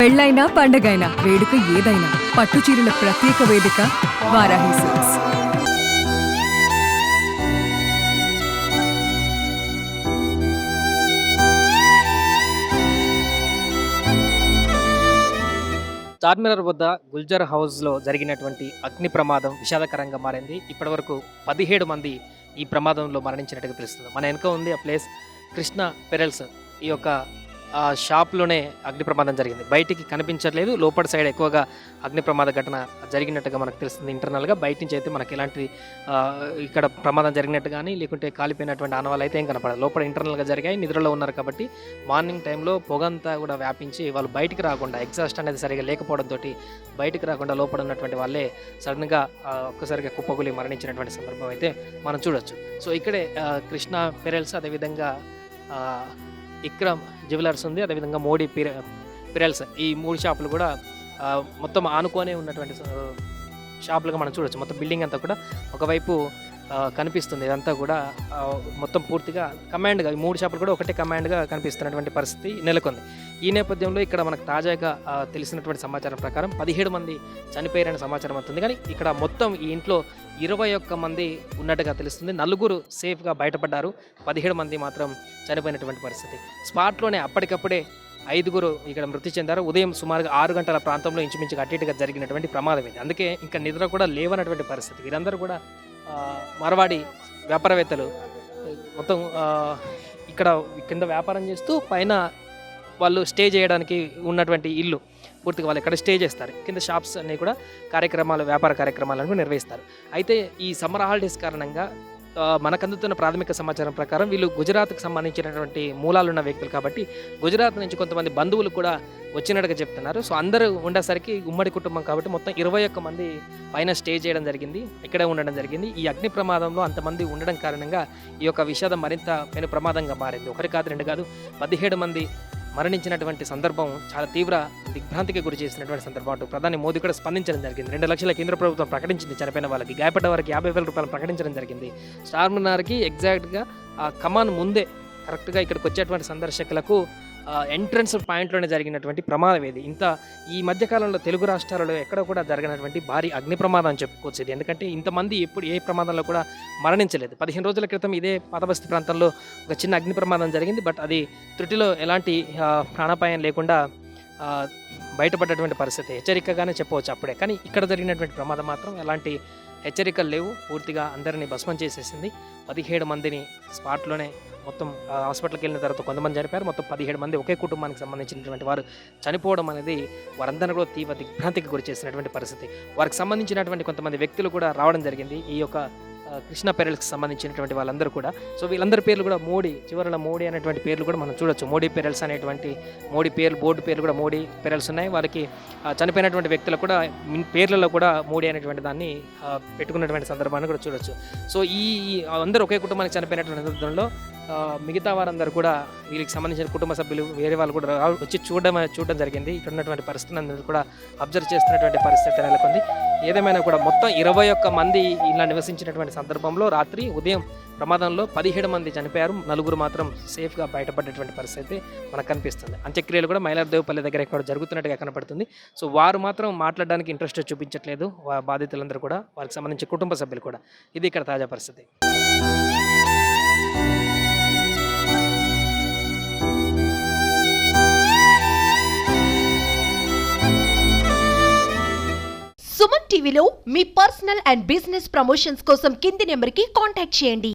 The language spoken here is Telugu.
పెళ్ళైనా పండగైనా వేడుక ఏదైనా పట్టు చీరల ప్రత్యేక వేదిక వారాహి సిల్క్స్. చార్మినార్ వద్ద గుల్జర్ హౌస్లో జరిగినటువంటి అగ్ని ప్రమాదం విషాదకరంగా మారింది. ఇప్పటివరకు 17 మంది ఈ ప్రమాదంలో మరణించినట్టుగా తెలుస్తుంది. మన వెనుక ఉంది ఆ ప్లేస్ కృష్ణ పెరల్స్. ఈ యొక్క షాప్లోనే అగ్ని ప్రమాదం జరిగింది. బయటికి కనిపించట్లేదు, లోపల సైడ్ ఎక్కువగా అగ్ని ప్రమాద ఘటన జరిగినట్టుగా మనకు తెలుస్తుంది. ఇంటర్నల్గా బయట నుంచి అయితే మనకి ఎలాంటి ఇక్కడ ప్రమాదం జరిగినట్టు కానీ లేకుంటే కాలిపోయినటువంటి ఆనవాళ్ళు అయితే ఏం కనపడదు. లోపల ఇంటర్నల్గా జరిగాయి. నిద్రలో ఉన్నారు కాబట్టి మార్నింగ్ టైంలో పొగంతా కూడా వ్యాపించి వాళ్ళు బయటికి రాకుండా, ఎగ్జాస్ట్ అనేది సరిగా లేకపోవడంతో బయటికి రాకుండా లోపల ఉన్నటువంటి వాళ్ళే సడన్గా ఒక్కసారిగా కుప్పకూలి మరణించినటువంటి సందర్భం అయితే మనం చూడొచ్చు. సో ఇక్కడే కృష్ణ పెరల్స్, అదేవిధంగా ఇక్రమ్ జ్యువెలర్స్ ఉంది, అదేవిధంగా మోడీ పిరల్స్, ఈ 3 షాపులు కూడా మొత్తం ఆనుకొనే ఉన్నటువంటి షాపులుగా మనం చూడొచ్చు. మొత్తం బిల్డింగ్ అంతా కూడా ఒకవైపు కనిపిస్తుంది. ఇదంతా కూడా మొత్తం పూర్తిగా కమాండ్గా, ఈ 3 షాపులు కూడా ఒకటే కమాండ్గా కనిపిస్తున్నటువంటి పరిస్థితి నెలకొంది. ఈ నేపథ్యంలో ఇక్కడ మనకు తాజాగా తెలిసినటువంటి సమాచారం ప్రకారం 17 మంది చనిపోయారనే సమాచారం అవుతుంది. కానీ ఇక్కడ మొత్తం ఈ ఇంట్లో 21 మంది ఉన్నట్టుగా తెలుస్తుంది. 4 సేఫ్గా బయటపడ్డారు, 17 మంది మాత్రం చనిపోయినటువంటి పరిస్థితి. స్పాట్లోనే అప్పటికప్పుడే 5 ఇక్కడ మృతి చెందారు. ఉదయం సుమారుగా 6 గంటల ప్రాంతంలో ఇంచుమించుగా అటు ఇటుగా జరిగినటువంటి ప్రమాదం ఇది. అందుకే ఇంకా నిద్ర కూడా లేవనటువంటి పరిస్థితి. వీరందరూ కూడా మార్వాడి వ్యాపారవేత్తలు. మొత్తం ఇక్కడ కింద వ్యాపారం చేస్తూ పైన వాళ్ళు స్టే చేయడానికి ఉన్నటువంటి ఇల్లు పూర్తిగా వాళ్ళు ఇక్కడ స్టే చేస్తారు. కింద షాప్స్ అన్నీ కూడా వ్యాపార కార్యక్రమాలను నిర్వహిస్తారు. అయితే ఈ సమ్మర్ హాలిడేస్ కారణంగా మనకు అందుతున్న ప్రాథమిక సమాచారం ప్రకారం వీళ్ళు గుజరాత్కి సంబంధించినటువంటి మూలాలున్న వ్యక్తులు కాబట్టి గుజరాత్ నుంచి కొంతమంది బంధువులు కూడా వచ్చినట్టుగా చెప్తున్నారు. సో అందరూ ఉండేసరికి ఉమ్మడి కుటుంబం కాబట్టి మొత్తం 21 మంది పైన స్టే చేయడం జరిగింది, ఇక్కడే ఉండడం జరిగింది. ఈ అగ్ని ప్రమాదంలో అంతమంది ఉండడం కారణంగా ఈ యొక్క విషాదం మరింత పెను ప్రమాదంగా మారింది. 1 కాదు 2 కాదు 17 మంది మరణించినటువంటి సందర్భం చాలా తీవ్ర దిగ్భ్రాంతికి గురి చేసినటువంటి సందర్భం. అటు ప్రధాని మోదీ కూడా స్పందించడం జరిగింది. 2 లక్షల కేంద్ర ప్రభుత్వం ప్రకటించింది చనిపోయిన వాళ్ళకి. గాయపడ్డ వారికి 50,000 రూపాయలు ప్రకటించడం జరిగింది. చార్మినార్కి ఎగ్జాక్ట్గా కమాన్ ముందే కరెక్ట్గా ఇక్కడికి వచ్చేటువంటి సందర్శకులకు ఎంట్రన్స్ పాయింట్లోనే జరిగినటువంటి ప్రమాదం ఇది. ఈ మధ్యకాలంలో తెలుగు రాష్ట్రాలలో ఎక్కడ కూడా జరిగినటువంటి భారీ అగ్ని ప్రమాదం అని చెప్పుకోవచ్చు ఇది. ఎందుకంటే ఇంతమంది ఎప్పుడు ఏ ప్రమాదంలో కూడా మరణించలేదు. 15 రోజుల క్రితం ఇదే పాతబస్తీ ప్రాంతంలో ఒక చిన్న అగ్ని ప్రమాదం జరిగింది. బట్ అది త్రుటిలో ఎలాంటి ప్రాణాపాయం లేకుండా బయటపడ్డటువంటి పరిస్థితి. హెచ్చరికగానే చెప్పవచ్చు అప్పుడే. కానీ ఇక్కడ జరిగినటువంటి ప్రమాదం మాత్రం ఎలాంటి హెచ్చరికలు లేవు. పూర్తిగా అందరినీ భస్మం చేసేసింది. 17 మందిని స్పాట్లోనే మొత్తం హాస్పిటల్కి వెళ్ళిన తర్వాత కొంతమంది చనిపోయారు. మొత్తం 17 మంది ఒకే కుటుంబానికి సంబంధించినటువంటి వారు చనిపోవడం అనేది వారందరూ కూడా తీవ్ర దిగ్భ్రాంతికి గురి చేసినటువంటి పరిస్థితి. వారికి సంబంధించినటువంటి కొంతమంది వ్యక్తులు కూడా రావడం జరిగింది, ఈ యొక్క కృష్ణ పెరల్స్కి సంబంధించినటువంటి వాళ్ళందరూ కూడా. సో వీళ్ళందరి పేర్లు కూడా మోడీ, చివరల మోడీ అనేటువంటి పేర్లు కూడా మనం చూడొచ్చు. మోడీ పెరల్స్ అనేటువంటి మోడీ బోర్డు పేర్లు కూడా మోడీ పెరల్స్ ఉన్నాయి. వాళ్ళకి చనిపోయినటువంటి వ్యక్తులు కూడా పేర్లలో కూడా మోడీ అనేటువంటి దాన్ని పెట్టుకున్నటువంటి సందర్భాన్ని కూడా చూడొచ్చు. సో ఈ అందరూ ఒకే కుటుంబానికి చనిపోయినటువంటి సందర్భంలో మిగతా వారందరూ కూడా వీళ్ళకి సంబంధించిన కుటుంబ సభ్యులు వేరే వాళ్ళు కూడా వచ్చి చూడడం జరిగింది. ఇక్కడ ఉన్నటువంటి పరిస్థితిని అందరూ కూడా అబ్జర్వ్ చేస్తున్నటువంటి పరిస్థితి నెలకొంది. ఏదేమైనా కూడా మొత్తం 21 మంది ఇలా నివసించినటువంటి సందర్భంలో రాత్రి ఉదయం ప్రమాదంలో 17 మంది చనిపోయారు, 4 మాత్రం సేఫ్గా బయటపడేటువంటి పరిస్థితి మనకు కనిపిస్తుంది. అంత్యక్రియలు కూడా మైలార్దేవపల్లి దగ్గర ఇక్కడ జరుగుతున్నట్టుగా కనపడుతుంది. సో వారు మాత్రం మాట్లాడడానికి ఇంట్రెస్ట్ చూపించట్లేదు, బాధితులందరూ కూడా, వారికి సంబంధించిన కుటుంబ సభ్యులు కూడా. ఇది ఇక్కడ తాజా పరిస్థితి. సుమన్ టీవీలో మీ పర్సనల్ అండ్ బిజినెస్ ప్రమోషన్స్ కోసం కింది నెంబర్కి కాంటాక్ట్ చేయండి.